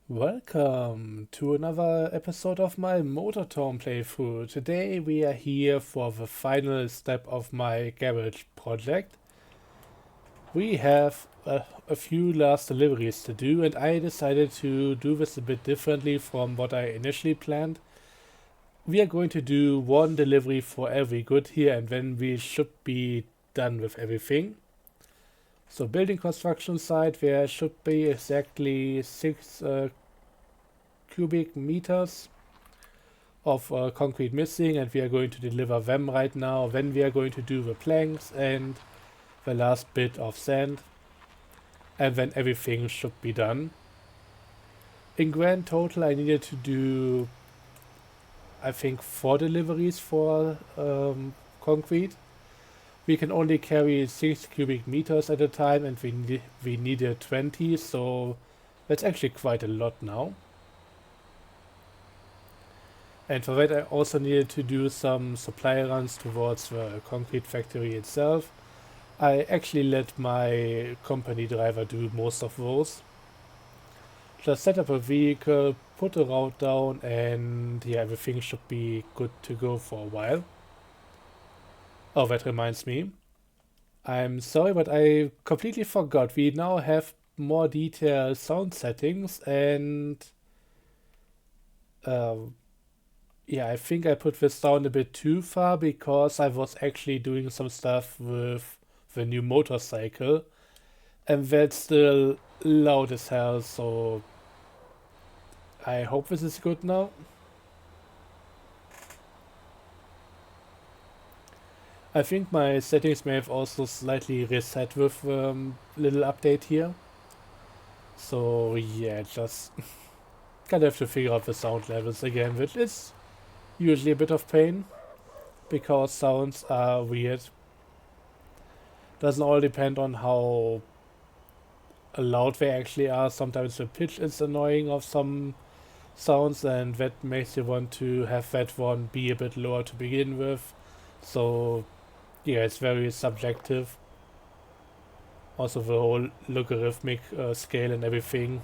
Welcome to another episode of my Motortown playthrough. Today we are here for the final step of my garage project. We have a few last deliveries to do, and I decided to do this a bit differently from what I initially planned. We are going to do one delivery for every good here, and then we should be done with everything. So building construction site, there should be exactly 6 cubic meters of concrete missing, and we are going to deliver them right now. Then we are going to do the planks and the last bit of sand, and then everything should be done. In grand total I needed to do, I think, 4 deliveries for concrete. We can only carry 6 cubic meters at a time, and we needed 20, so that's actually quite a lot now. And for that I also needed to do some supply runs towards the concrete factory itself. I actually let my company driver do most of those. Just set up a vehicle, put a route down, and yeah, everything should be good to go for a while. Oh, that reminds me. I'm sorry, but I completely forgot. We now have more detailed sound settings, and uh, yeah, I think I put this down a bit too far because I was actually doing some stuff with the new motorcycle, and that's still loud as hell, so I hope this is good now. I think my settings may have also slightly reset with little update here. So yeah, just kind of have to figure out the sound levels again, which is usually a bit of pain because sounds are weird. Doesn't all depend on how loud they actually are. Sometimes the pitch is annoying of some sounds, and that makes you want to have that one be a bit lower to begin with. So yeah, it's very subjective. Also the whole logarithmic scale and everything.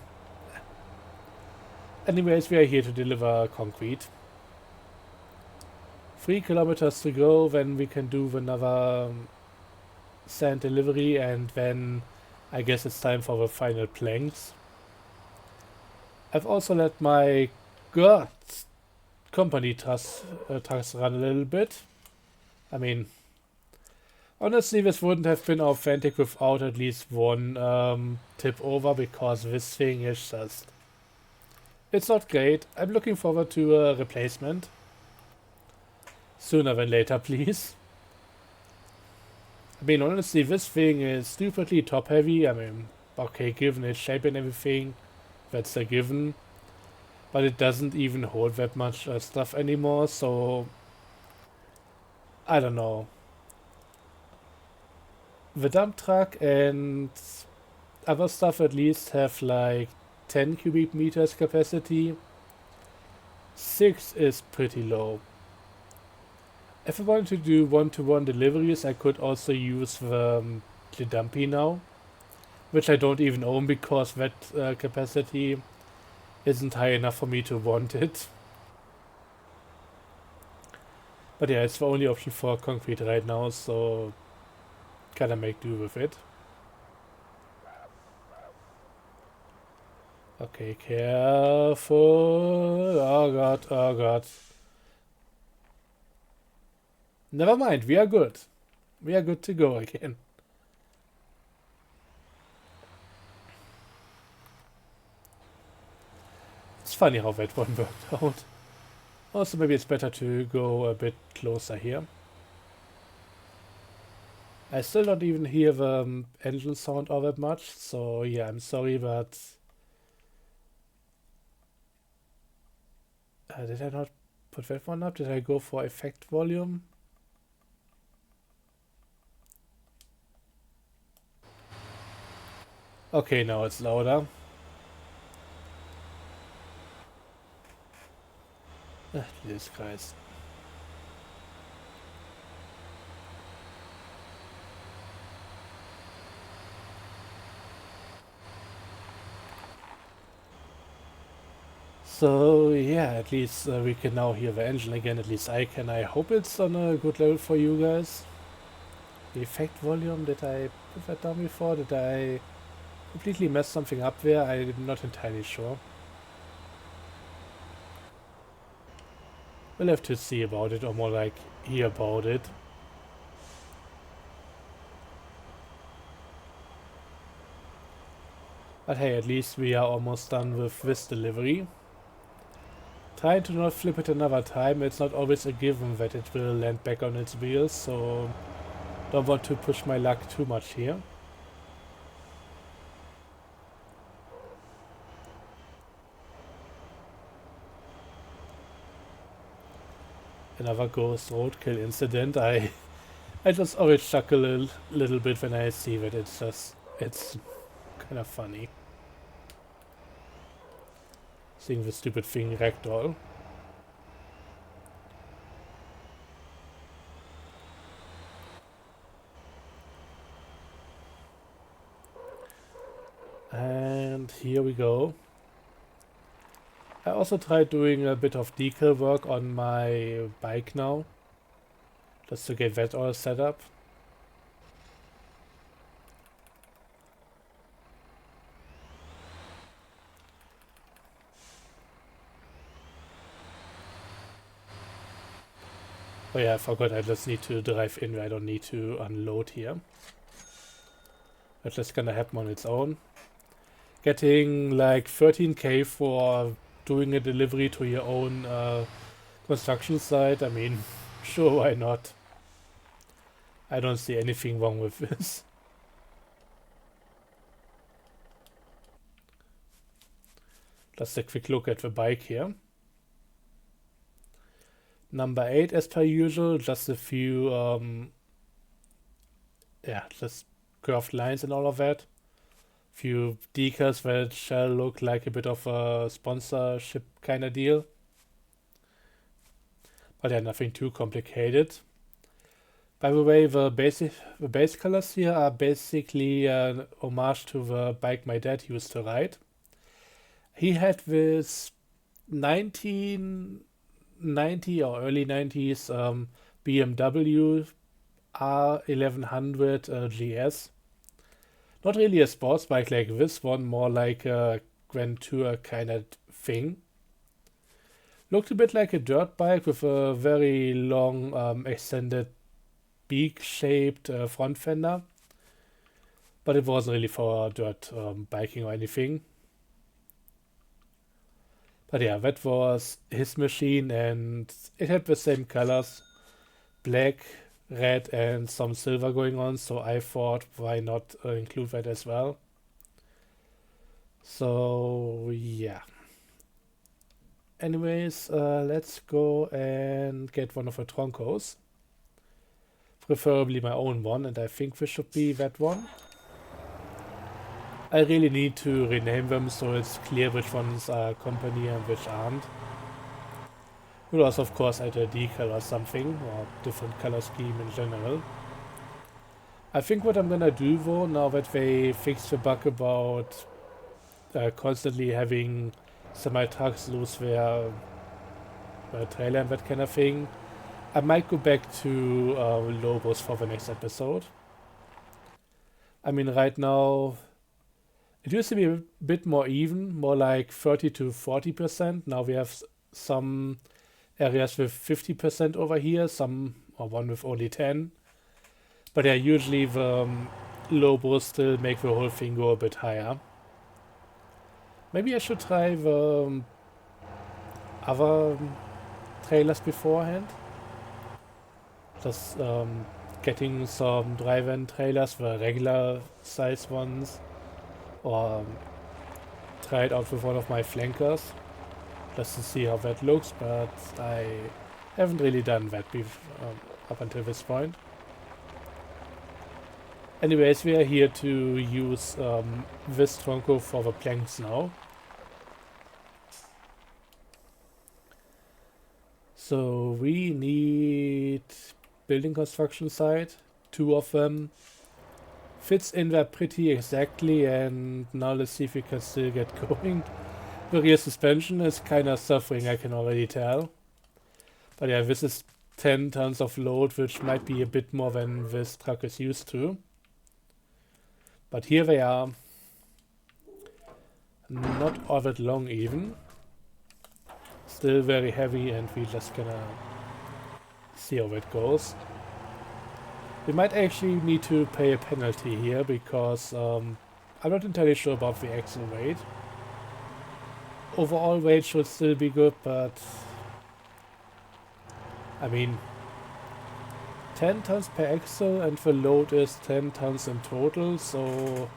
Anyways, we are here to deliver concrete. 3 kilometers to go, then we can do another sand delivery, and then I guess it's time for the final planks. I've also let my god company trucks run a little bit. I mean, honestly, this wouldn't have been authentic without at least one tip over, because this thing is just... It's not great. I'm looking forward to a replacement. Sooner than later, please. I mean, honestly, this thing is stupidly top heavy. I mean, okay, given its shape and everything, that's a given. But it doesn't even hold that much stuff anymore, so I don't know. The dump truck and other stuff at least have like 10 cubic meters capacity. 6 is pretty low. If I wanted to do one-to-one deliveries, I could also use the dumpy now, which I don't even own because that capacity isn't high enough for me to want it. But yeah, it's the only option for concrete right now, so gotta make do with it. Okay, careful. Oh god, oh god. Never mind, we are good. We are good to go again. It's funny how that one worked out. Also, maybe it's better to go a bit closer here. I still don't even hear the engine sound all that much, so yeah, I'm sorry, but... did I not put that one up? Did I go for effect volume? Okay, now it's louder. Jesus Christ. So yeah, at least we can now hear the engine again. At least I can. I hope it's on a good level for you guys. The effect volume, did I put that down before? Did I completely mess something up there? I'm not entirely sure. We'll have to see about it, or more like hear about it. But hey, at least we are almost done with this delivery. Trying to not flip it another time, it's not always a given that it will land back on its wheels, so don't want to push my luck too much here. Another ghost roadkill incident. I just always chuckle a little bit when I see that. It's kind of funny. Seeing the stupid thing ragdoll. And here we go. I also tried doing a bit of decal work on my bike now, just to get that all set up. Oh yeah, I forgot I just need to drive in, I don't need to unload here. That's just gonna happen on its own. Getting like 13k for doing a delivery to your own construction site, I mean, sure, why not? I don't see anything wrong with this. Just a quick look at the bike here. Number 8 as per usual, just a few, yeah, just curved lines and all of that. Few decals that shall look like a bit of a sponsorship kind of deal. But yeah, nothing too complicated. By the way, the base colors here are basically an homage to the bike my dad used to ride. He had this 1990 or early 90s BMW R1100 GS. Not really a sports bike like this one, more like a Grand Tour kind of thing. Looked a bit like a dirt bike with a very long extended beak-shaped front fender, but it wasn't really for dirt biking or anything. But yeah, that was his machine, and it had the same colors, black, red, and some silver going on, so I thought why not include that as well. So yeah. Anyways, let's go and get one of the Troncos. Preferably my own one, and I think this should be that one. I really need to rename them so it's clear which ones are company and which aren't. Could also of course add a decal or something, or different color scheme in general. I think what I'm gonna do though, now that they fixed the bug about constantly having semi-trucks lose their trailer and that kind of thing, I might go back to Lobos for the next episode. I mean, right now, it used to be a bit more even, more like 30 to 40%. Now we have some areas with 50% over here, some or one with only 10. But yeah, usually the Lobos still make the whole thing go a bit higher. Maybe I should try the other trailers beforehand. Just getting some drive-in trailers, the regular size ones, or try it out with one of my flankers, just to see how that looks, but I haven't really done that up until this point. Anyways, we are here to use this Tronco for the planks now. So we need building construction site, 2 of them. Fits in there pretty exactly, and now let's see if we can still get going. The rear suspension is kinda suffering, I can already tell. But yeah, this is 10 tons of load, which might be a bit more than this truck is used to. But here they are. Not all that long even. Still very heavy, and we just gonna see how it goes. We might actually need to pay a penalty here because I'm not entirely sure about the axle weight. Overall weight should still be good, but I mean 10 tons per axle and the load is 10 tons in total, so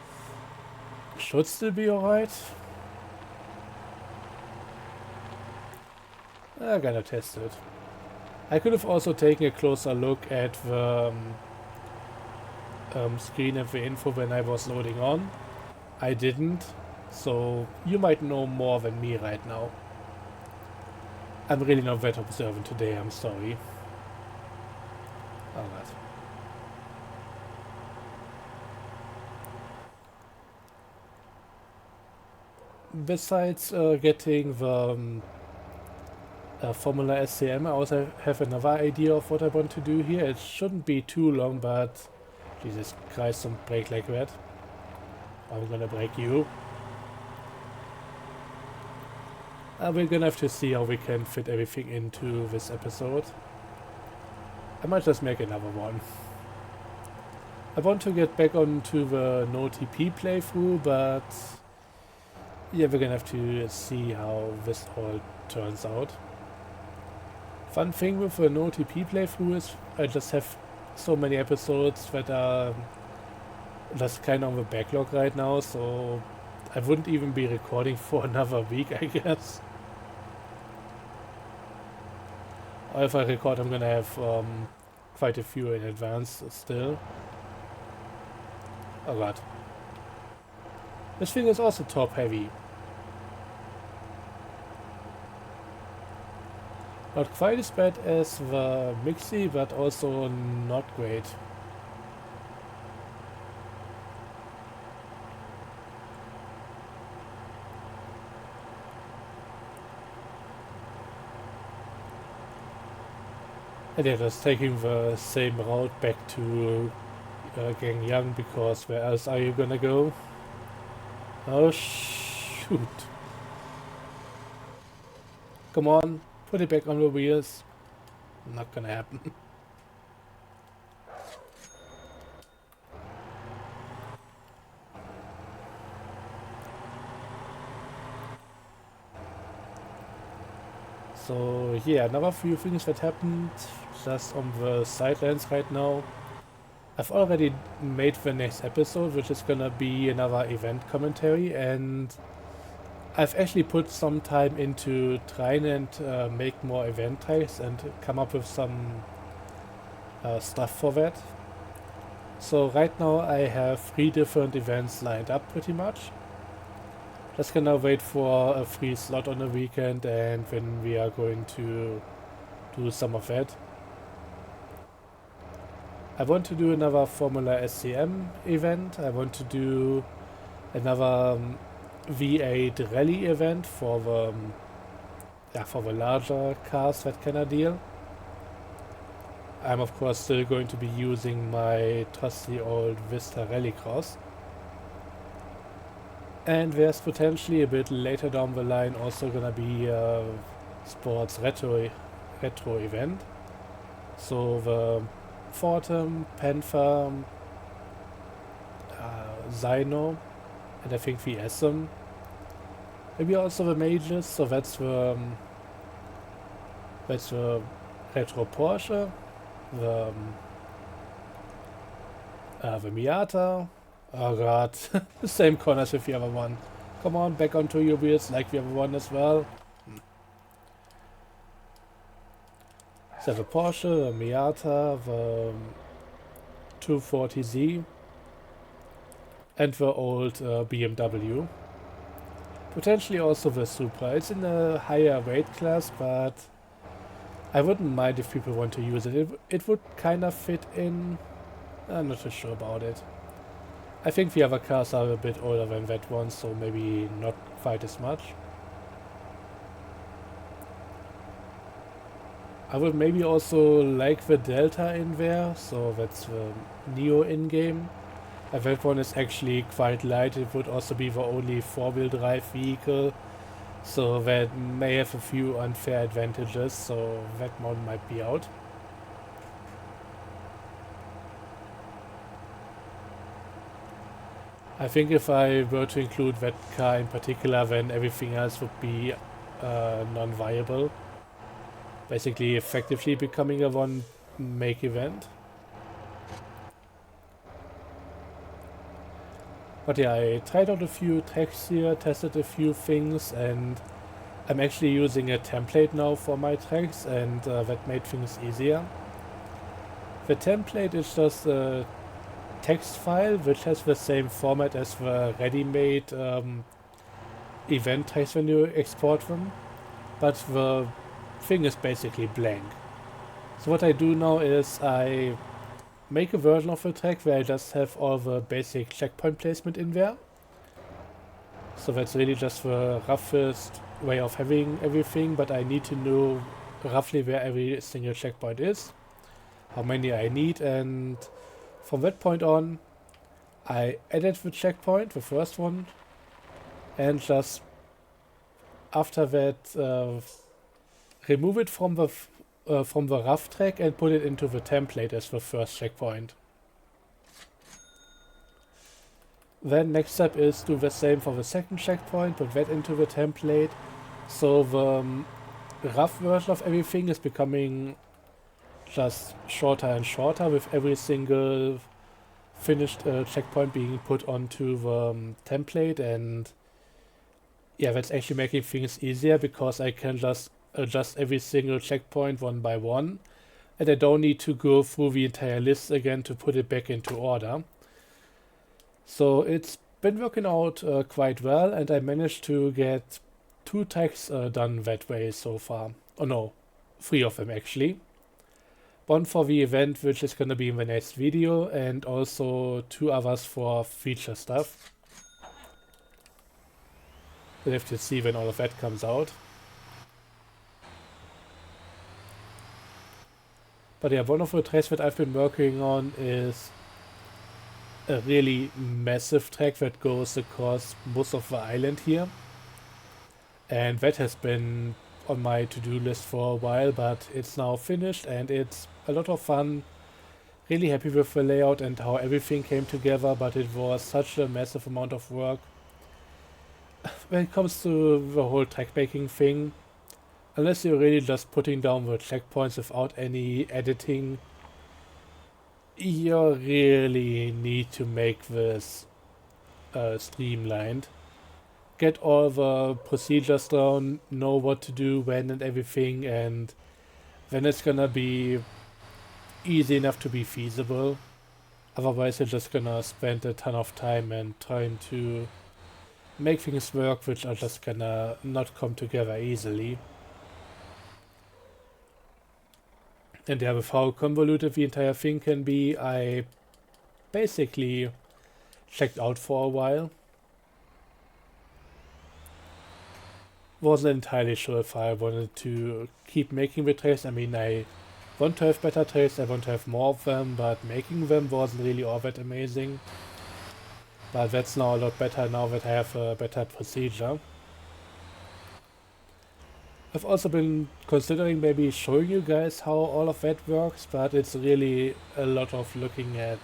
should still be alright. I'm gonna test it. I could have also taken a closer look at the screen and the info when I was loading on. I didn't, so you might know more than me right now. I'm really not that observant today, I'm sorry. Alright. Besides getting the Formula SCM, I also have another idea of what I want to do here. It shouldn't be too long, but Jesus Christ, don't break like that. I'm gonna break you. We're gonna have to see how we can fit everything into this episode. I might just make another one. I want to get back onto the no TP playthrough, but yeah, we're gonna have to see how this all turns out. Fun thing with the no TP playthrough is I just have so many episodes that are just kind of on the backlog right now, so I wouldn't even be recording for another week, I guess. Or if I record, I'm gonna have quite a few in advance still. Oh god. This thing is also top heavy. Not quite as bad as the Mixie, but also not great. And yeah, just taking the same route back to Gang Young, because where else are you gonna go? Oh shoot. Come on, put it back on the wheels. Not gonna happen. So yeah, another few things that happened just on the sidelines right now. I've already made the next episode, which is gonna be another event commentary, and I've actually put some time into trying and make more event tags and come up with some stuff for that. So right now I have 3 different events lined up pretty much. Just gonna wait for a free slot on the weekend, and then we are going to do some of that. I want to do another Formula SCM event. I want to do another V8 rally event for the larger cars that can I deal. I'm of course still going to be using my trusty old Vista Rallycross. And there's potentially a bit later down the line also gonna be a sports retro event. So the Fortum, Panther, Zyno, and I think the SM. Maybe also the Mages, so that's the retro Porsche, the Miata. Oh god, the same corners with the other one. Come on, back onto your wheels like the other one as well. So the Porsche, the Miata, the 240Z, and the old BMW. Potentially also the Supra. It's in a higher weight class, but I wouldn't mind if people want to use it. It would kind of fit in. I'm not too sure about it. I think the other cars are a bit older than that one, so maybe not quite as much. I would maybe also like the Delta in there, so that's the Neo in-game. That one is actually quite light. It would also be the only four-wheel drive vehicle, so that may have a few unfair advantages, so that one might be out. I think if I were to include that car in particular, then everything else would be non-viable. Basically, effectively becoming a one-make event. But yeah, I tried out a few tracks here, tested a few things, and I'm actually using a template now for my tracks, and that made things easier. The template is just a text file which has the same format as the ready-made event tracks when you export them, but the thing is basically blank. So what I do now is I make a version of the track where I just have all the basic checkpoint placement in there. So that's really just the roughest way of having everything, but I need to know roughly where every single checkpoint is, how many I need, and from that point on, I edit the checkpoint, the first one, and just after that remove it from the rough track and put it into the template as the first checkpoint. Then next step is do the same for the second checkpoint, put that into the template. So the rough version of everything is becoming just shorter and shorter with every single finished checkpoint being put onto the template, and yeah, that's actually making things easier because I can just adjust every single checkpoint one by one, and I don't need to go through the entire list again to put it back into order. So it's been working out quite well, and I managed to get 2 tracks done that way so far. Oh no, 3 of them actually. One for the event, which is gonna be in the next video, and also 2 others for feature stuff. We'll have to see when all of that comes out. But yeah, one of the tracks that I've been working on is a really massive track that goes across most of the island here. And that has been on my to-do list for a while, but it's now finished and it's a lot of fun. Really happy with the layout and how everything came together, but it was such a massive amount of work. When it comes to the whole track making thing, unless you're really just putting down the checkpoints without any editing, you really need to make this streamlined. Get all the procedures down, know what to do when and everything, and then it's gonna be easy enough to be feasible. Otherwise you're just gonna spend a ton of time and trying to make things work which are just gonna not come together easily. And yeah, with how convoluted the entire thing can be, I basically checked out for a while. Wasn't entirely sure if I wanted to keep making the trades. I mean, I want to have better trades, I want to have more of them, but making them wasn't really all that amazing. But that's now a lot better now that I have a better procedure. I've also been considering maybe showing you guys how all of that works, but it's really a lot of looking at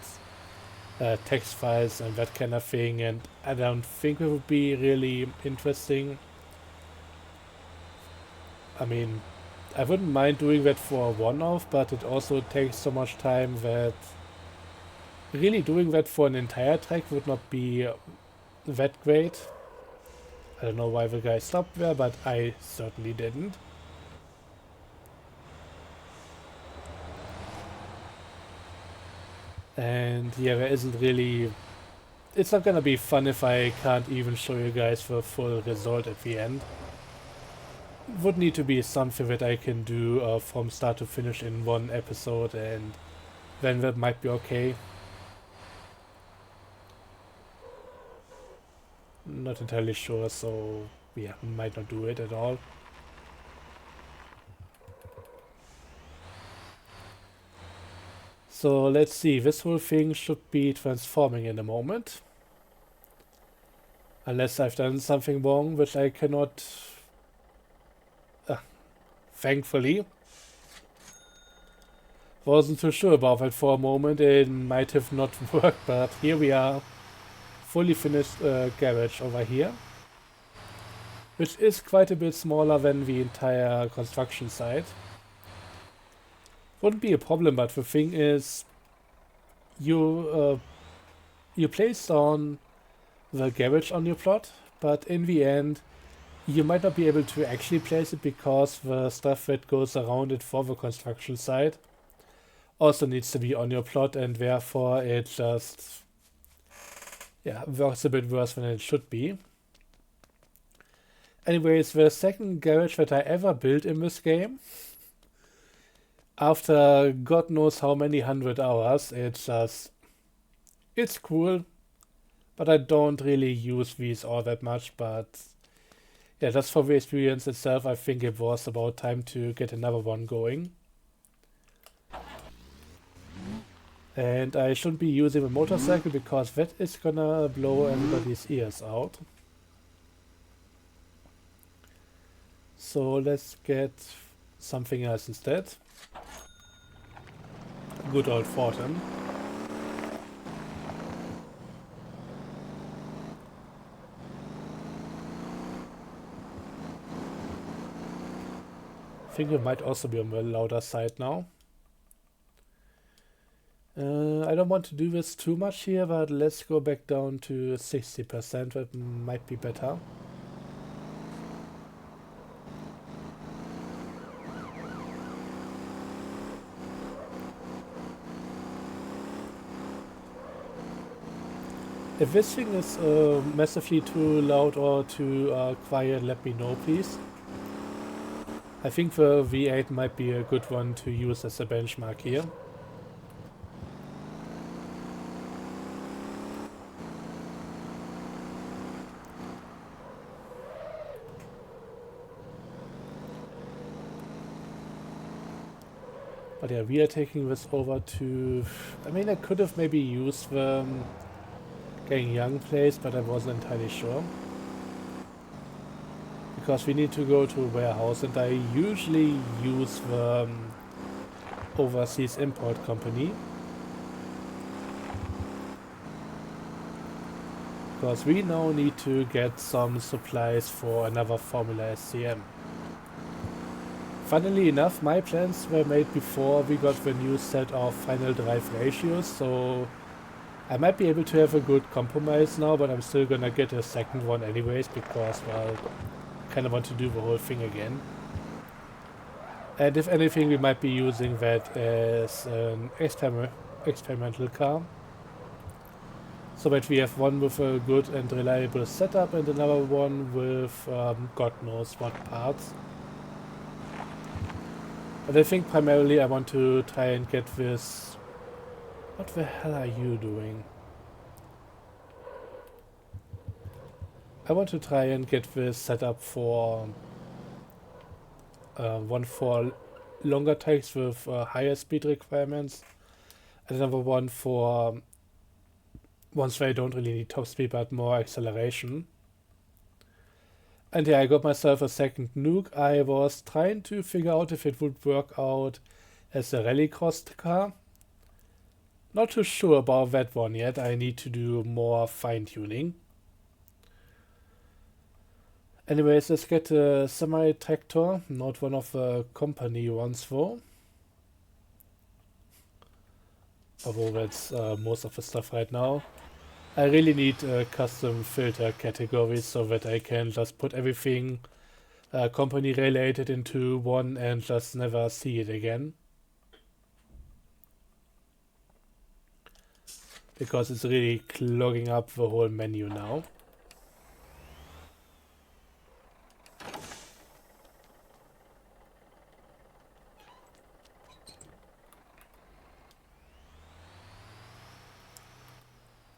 text files and that kind of thing, and I don't think it would be really interesting. I mean, I wouldn't mind doing that for a one-off, but it also takes so much time that really doing that for an entire track would not be that great. I don't know why the guy stopped there, but I certainly didn't. And yeah, there isn't really... It's not gonna be fun if I can't even show you guys the full result at the end. It would need to be something that I can do from start to finish in one episode, and then that might be okay. Not entirely sure, so yeah, might not do it at all. So let's see, this whole thing should be transforming in a moment. Unless I've done something wrong, which I cannot... thankfully. Wasn't too sure about that for a moment, it might have not worked, but here we are. Fully finished garage over here. Which is quite a bit smaller than the entire construction site. Wouldn't be a problem, but the thing is... You place on the garage on your plot, but in the end you might not be able to actually place it because the stuff that goes around it for the construction site also needs to be on your plot, and therefore it just works a bit worse than it should be. Anyways, the second garage that I ever built in this game, after God knows how many 100 hours, it's cool. But I don't really use these all that much, but yeah, just for the experience itself, I think it was about time to get another one going. And I shouldn't be using the motorcycle because that is gonna blow everybody's ears out. So let's get something else instead. Good old Fortin. I think it might also be on the louder side now. I don't want to do this too much here, but let's go back down to 60%. That might be better. If this thing is massively too loud or too quiet, let me know, please. I think the V8 might be a good one to use as a benchmark here. But yeah, we are taking this over to... I mean, I could have maybe used the Getting Young place, but I wasn't entirely sure. Because we need to go to a warehouse, and I usually use the overseas import company. Because we now need to get some supplies for another Formula SCM. Funnily enough, my plans were made before we got the new set of final drive ratios, so I might be able to have a good compromise now, but I'm still gonna get a second one anyways, because, well, I kinda want to do the whole thing again. And if anything, we might be using that as an experimental car. So that we have one with a good and reliable setup and another one with God knows what parts. But I think primarily I want to try and get this... What the hell are you doing? I want to try and get this set up for one for longer takes with higher speed requirements, and another one for ones where I don't really need top speed but more acceleration. And yeah, I got myself a second nuke. I was trying to figure out if it would work out as a rallycross car. Not too sure about that one yet. I need to do more fine-tuning. Anyways, let's get a semi-tractor, not one of the company ones though. Although that's most of the stuff right now. I really need custom filter categories so that I can just put everything company related into one and just never see it again. Because it's really clogging up the whole menu now.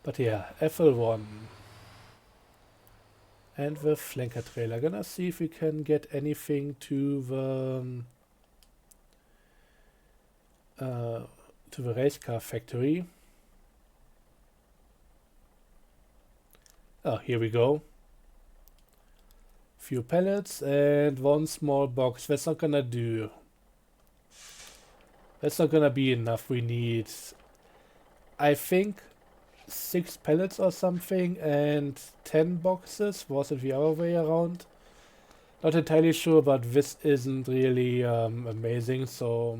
But yeah, FL1. And the flanker trailer. Gonna see if we can get anything to the to the race car factory. Oh, here we go. Few pallets and one small box. That's not gonna do. That's not gonna be enough. We need, I think, 6 pallets or something and 10 boxes. Was it the other way around? Not entirely sure, but this isn't really amazing. So,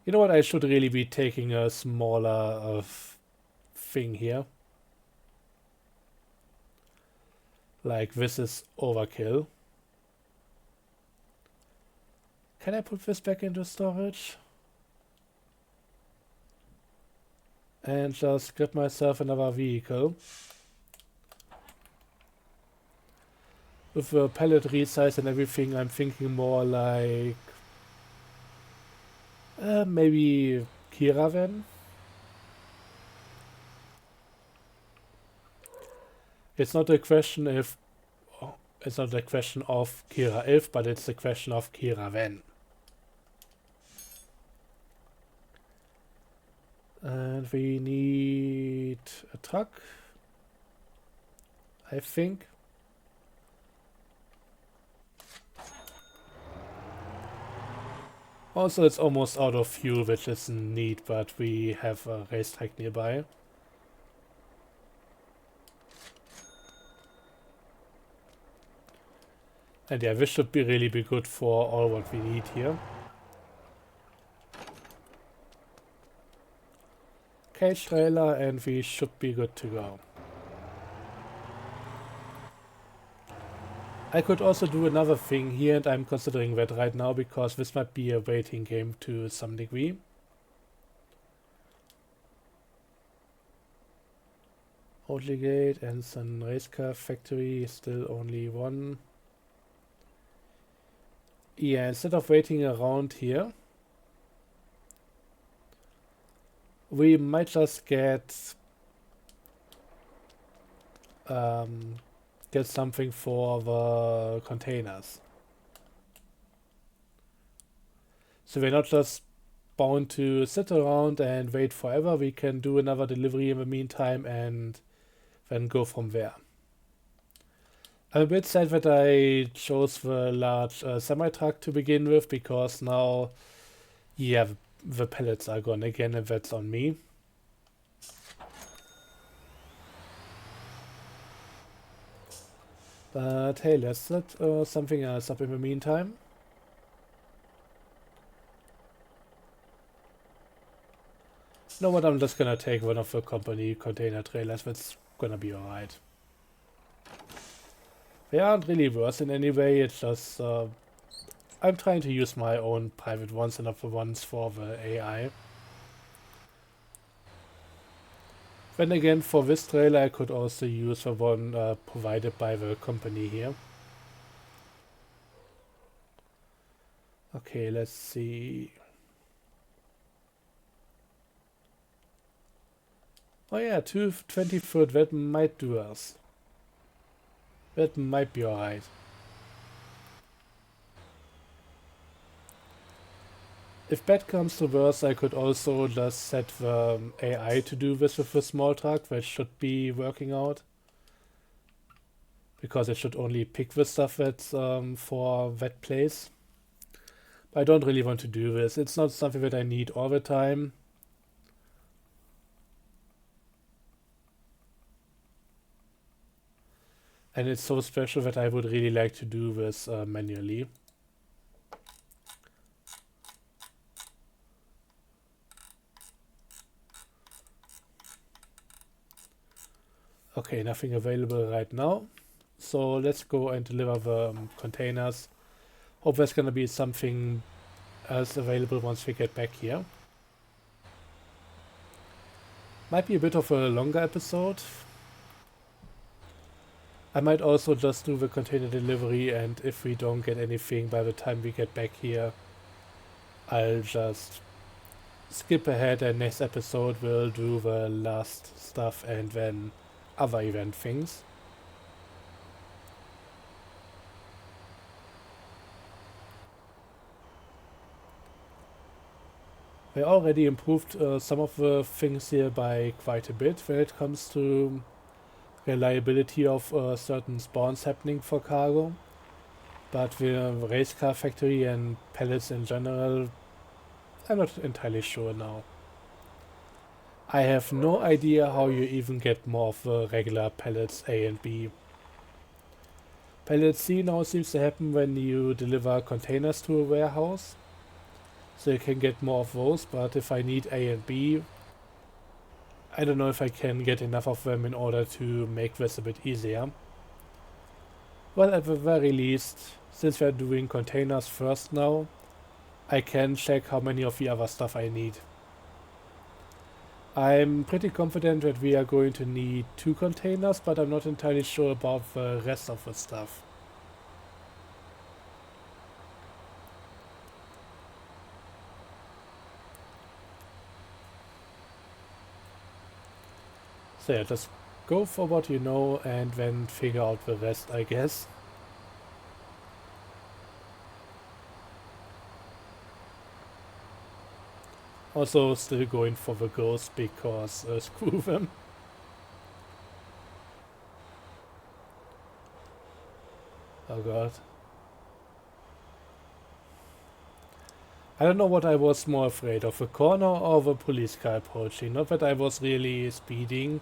you know what? I should really be taking a smaller thing here. Like this is overkill. Can I put this back into storage? And just get myself another vehicle. With the pallet resize and everything, I'm thinking more like maybe Kira. It's not a question if it's not a question of Kira if, but it's a question of Kira when. And we need a truck, I think. Also, it's almost out of fuel, which is neat, but we have a racetrack nearby. And yeah, this should be really be good for all what we need here. Cage trailer, and we should be good to go. I could also do another thing here, and I'm considering that right now because this might be a waiting game to some degree. Outlegate and some race car factory, still only one. Yeah, instead of waiting around here, we might just get something for the containers. So we're not just bound to sit around and wait forever. We can do another delivery in the meantime and then go from there. I'm a bit sad that I chose the large semi-truck to begin with because now, yeah, the pallets are gone again and that's on me. But hey, let's set something else up in the meantime. You know what, I'm just gonna take one of the company container trailers, that's gonna be alright. They aren't really worse in any way, it's just I'm trying to use my own private ones and not the ones for the AI. Then again, for this trailer I could also use the one provided by the company here. Okay, let's see. Oh yeah, 220-foot, that might do us. That might be alright. If bad comes to worse, I could also just set the AI to do this with the small truck, that should be working out. Because it should only pick the stuff that's for that place. But I don't really want to do this. It's not something that I need all the time. And it's so special that I would really like to do this manually. Okay, nothing available right now. So let's go and deliver the containers. Hope there's gonna be something else available once we get back here. Might be a bit of a longer episode. I might also just do the container delivery, and if we don't get anything by the time we get back here, I'll just skip ahead and next episode we'll do the last stuff and then other event things. I already improved some of the things here by quite a bit when it comes to reliability of certain spawns happening for cargo. But the race car factory and pellets in general, I'm not entirely sure now. I have no idea how you even get more of the regular pellets A and B. Pellet C now seems to happen when you deliver containers to a warehouse. So you can get more of those, but if I need A and B, I don't know if I can get enough of them in order to make this a bit easier. Well, at the very least, since we're doing containers first now, I can check how many of the other stuff I need. I'm pretty confident that we are going to need 2 containers, but I'm not entirely sure about the rest of the stuff. So yeah, just go for what you know and then figure out the rest, I guess. Also still going for the ghost because screw them. Oh god. I don't know what I was more afraid of, the corner or the police car approaching. Not that I was really speeding.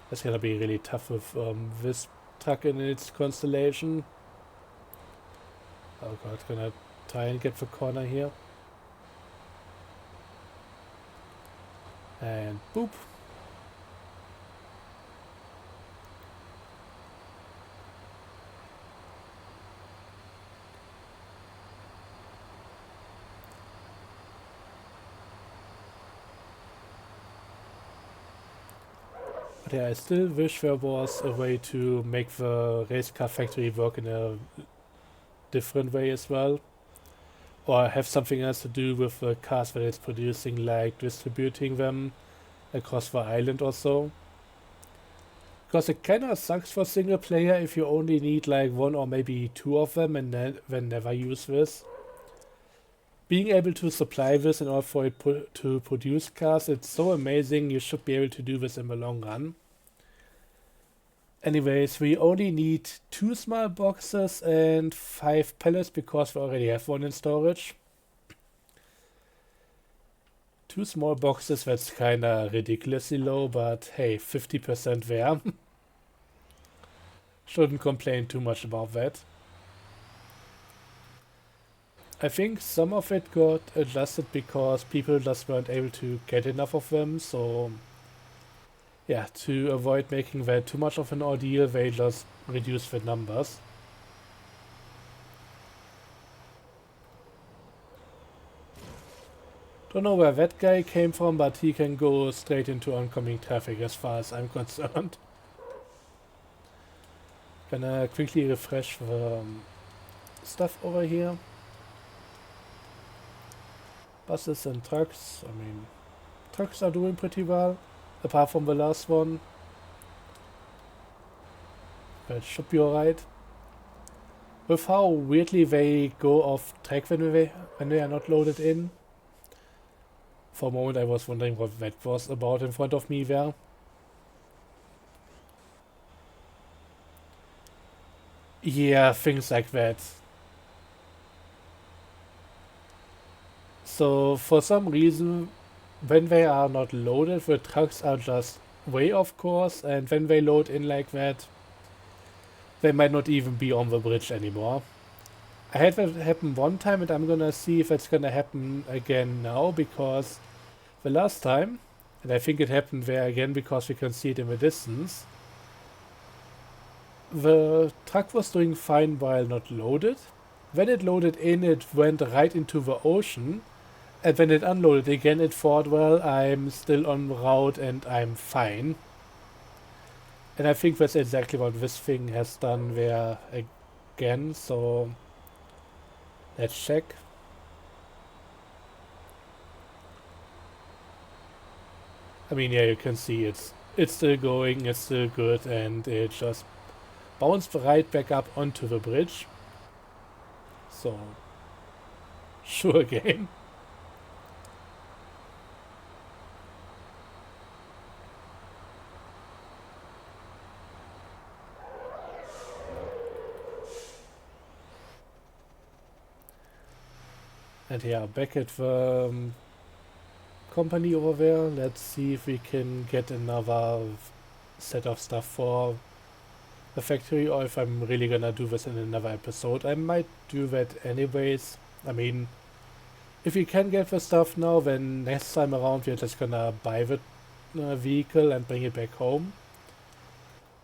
That's gonna be really tough with this truck in its constellation. Oh god, gonna try and get the corner here. And boop. But yeah, I still wish there was a way to make the race car factory work in a different way as well. Or have something else to do with the cars that it's producing, like distributing them across the island or so. Because it kinda sucks for single player if you only need like 1 or maybe 2 of them and then never use this. Being able to supply this in order for it to produce cars, it's so amazing. You should be able to do this in the long run. Anyways, we only need 2 small boxes and 5 pallets because we already have 1 in storage. 2 small boxes, that's kinda ridiculously low, but hey, 50% there. Shouldn't complain too much about that. I think some of it got adjusted because people just weren't able to get enough of them, so yeah, to avoid making that too much of an ordeal, they just reduce the numbers. Don't know where that guy came from, but he can go straight into oncoming traffic as far as I'm concerned. Gonna quickly refresh the stuff over here. Buses and trucks, I mean, trucks are doing pretty well, apart from the last one. That should be alright. With how weirdly they go off track when they are not loaded in. For a moment I was wondering what that was about in front of me there. Yeah, things like that. So for some reason, when they are not loaded, the trucks are just way off course, and when they load in like that, they might not even be on the bridge anymore. I had that happen one time, and I'm gonna see if it's gonna happen again now, because the last time, and I think it happened there again because we can see it in the distance, the truck was doing fine while not loaded. When it loaded in, it went right into the ocean. And when it unloaded again, it thought, well, I'm still on route and I'm fine. And I think that's exactly what this thing has done there again. So let's check. I mean, yeah, you can see it's still going, it's still good, and it just bounced right back up onto the bridge. So, sure game. And yeah, back at the company over there, let's see if we can get another set of stuff for the factory, or if I'm really gonna do this in another episode. I might do that anyways. I mean, if we can get the stuff now, then next time around we're just gonna buy the vehicle and bring it back home.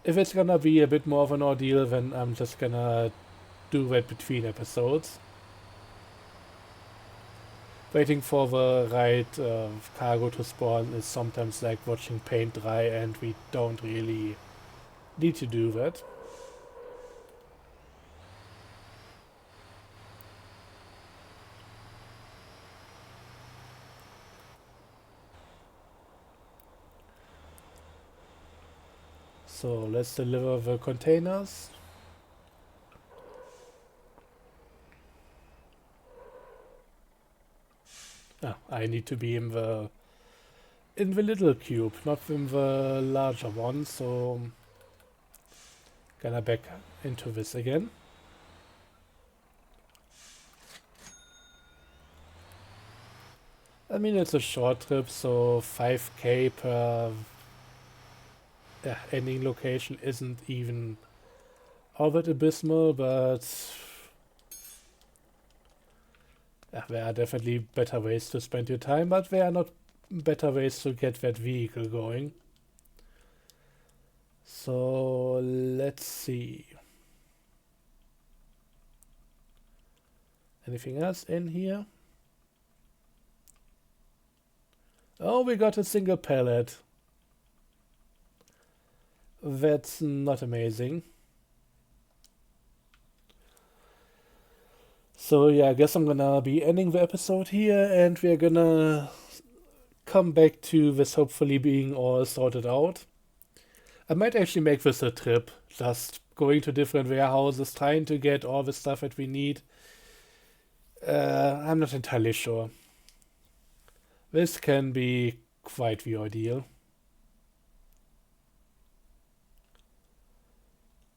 If it's gonna be a bit more of an ordeal, then I'm just gonna do that between episodes. Waiting for the right cargo to spawn is sometimes like watching paint dry, and we don't really need to do that. So let's deliver the containers. Ah, I need to be in the little cube, not in the larger one, so gonna back into this again. I mean, it's a short trip, so 5k per ending location isn't even all that abysmal, but there are definitely better ways to spend your time, but there are not better ways to get that vehicle going. So let's see. Anything else in here? Oh, we got a single pallet. That's not amazing. So yeah, I guess I'm gonna be ending the episode here, and we're gonna come back to this hopefully being all sorted out. I might actually make this a trip, just going to different warehouses, trying to get all the stuff that we need. I'm not entirely sure. This can be quite the ordeal.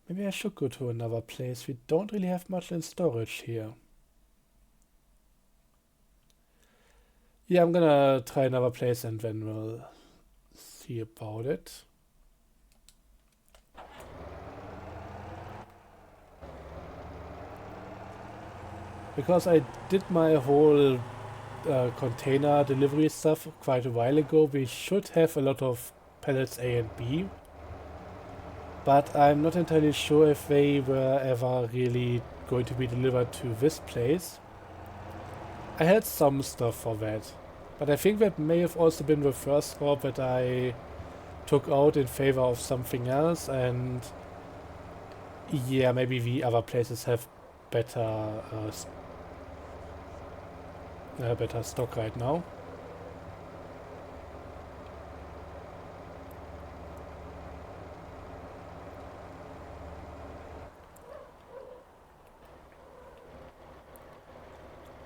Maybe I should go to another place. We don't really have much in storage here. Yeah, I'm gonna try another place and then we'll see about it. Because I did my whole container delivery stuff quite a while ago, we should have a lot of pallets A and B. But I'm not entirely sure if they were ever really going to be delivered to this place. I had some stuff for that. But I think that may have also been the first scope that I took out in favor of something else, and yeah, maybe the other places have better better stock right now.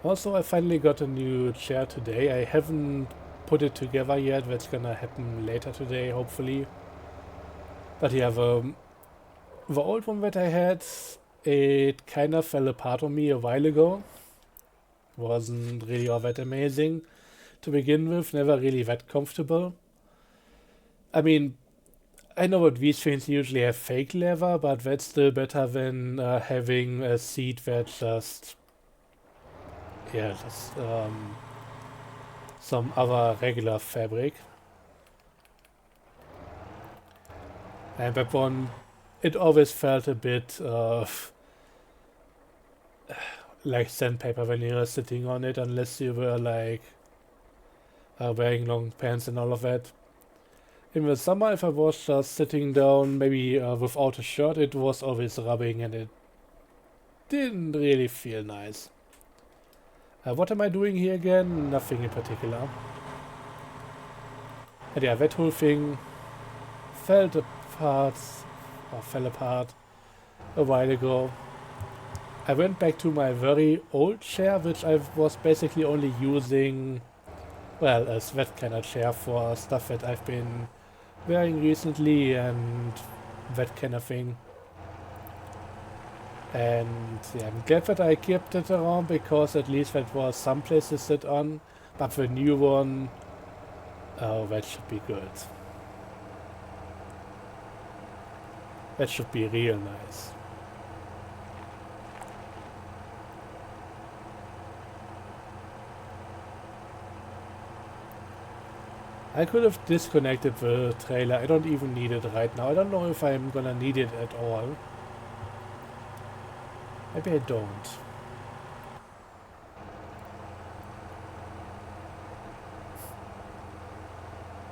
Also, I finally got a new chair today. I haven't put it together yet. That's gonna happen later today, hopefully. But yeah, the old one that I had, it kind of fell apart on me a while ago. Wasn't really all that amazing to begin with. Never really that comfortable. I mean, I know that these things usually have fake leather, but that's still better than having a seat that just just some other regular fabric. And that one, it always felt a bit like sandpaper when you were sitting on it, unless you were like wearing long pants and all of that. In the summer, if I was just sitting down, maybe without a shirt, it was always rubbing and it didn't really feel nice. What am I doing here again? Nothing in particular. And yeah, that whole thing fell apart a while ago. I went back to my very old chair, which I was basically only using, well, as that kind of chair for stuff that I've been wearing recently and that kind of thing. And yeah, I'm glad that I kept it around because at least that was some place to sit on. But the new one, oh, that should be good. That should be real nice. I could have disconnected the trailer. I don't even need it right now. I don't know if I'm gonna need it at all. Maybe I don't.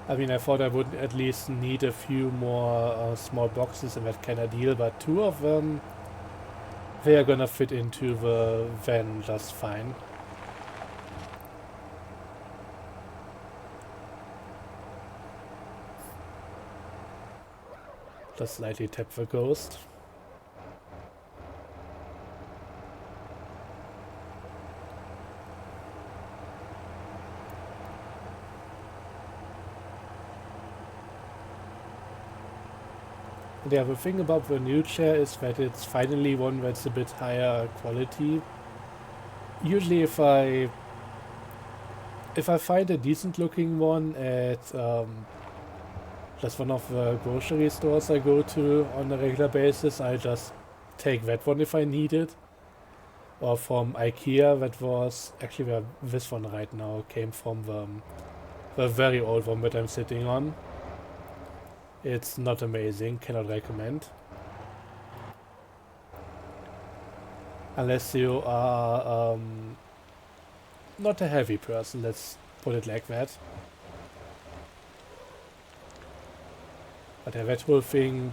I mean, I thought I would at least need a few more small boxes in that kind of deal, but two of them, they are gonna fit into the van just fine. Just slightly tap the ghost. Yeah, the thing about the new chair is that it's finally one that's a bit higher quality. Usually if I find a decent looking one at just one of the grocery stores I go to on a regular basis, I just take that one if I need it. Or from IKEA, that was actually where this one right now came from, the very old one that I'm sitting on. It's not amazing, cannot recommend. Unless you are not a heavy person, let's put it like that. But yeah, that whole thing,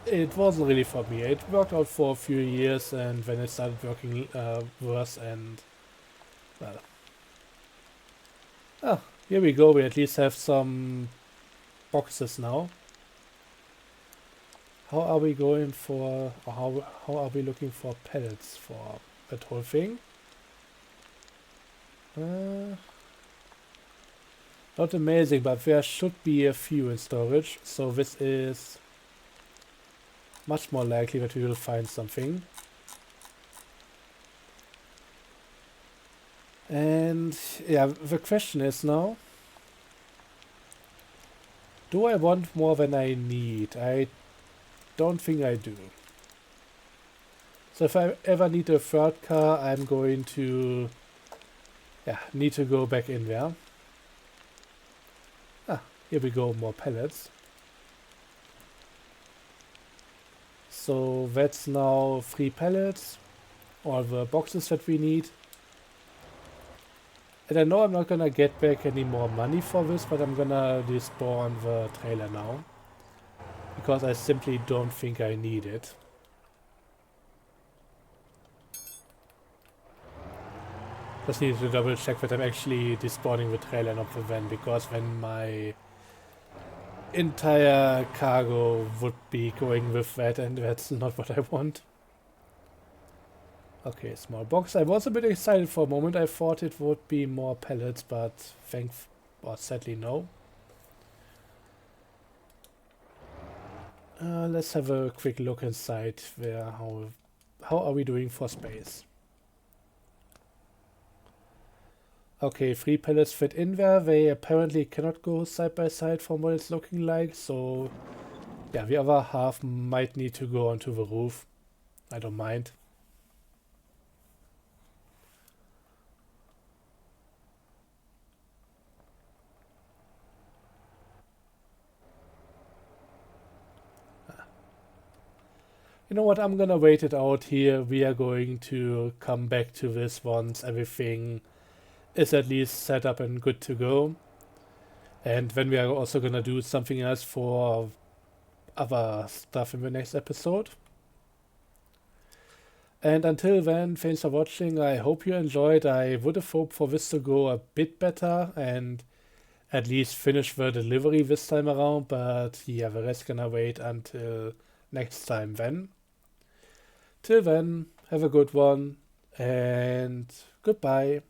it wasn't really for me. It worked out for a few years and then it started working worse and, well. Ah, here we go, we at least have some boxes now. How are we going for, or how are we looking for pallets for that whole thing? Not amazing, but there should be a few in storage, so this is much more likely that we will find something. And yeah, the question is now, do I want more than I need? I don't think I do. So if I ever need a third car, I'm going to need to go back in there. Ah, here we go, more pallets. So that's now 3 pallets, all the boxes that we need. And I know I'm not gonna get back any more money for this, but I'm gonna despawn the trailer now. Because I simply don't think I need it. Just need to double check that I'm actually despawning the trailer, not the van, because then my entire cargo would be going with that, and that's not what I want. Okay, small box. I was a bit excited for a moment. I thought it would be more pallets, but sadly no. Let's have a quick look inside there. How are we doing for space? Okay, 3 pallets fit in there. They apparently cannot go side by side from what it's looking like, so yeah, the other half might need to go onto the roof. I don't mind. You know what, I'm gonna wait it out here. We are going to come back to this once everything is at least set up and good to go. And then we are also gonna do something else for other stuff in the next episode. And until then, thanks for watching. I hope you enjoyed. I would have hoped for this to go a bit better and at least finish the delivery this time around, but yeah, the rest gonna wait until next time then. Till then, have a good one and goodbye.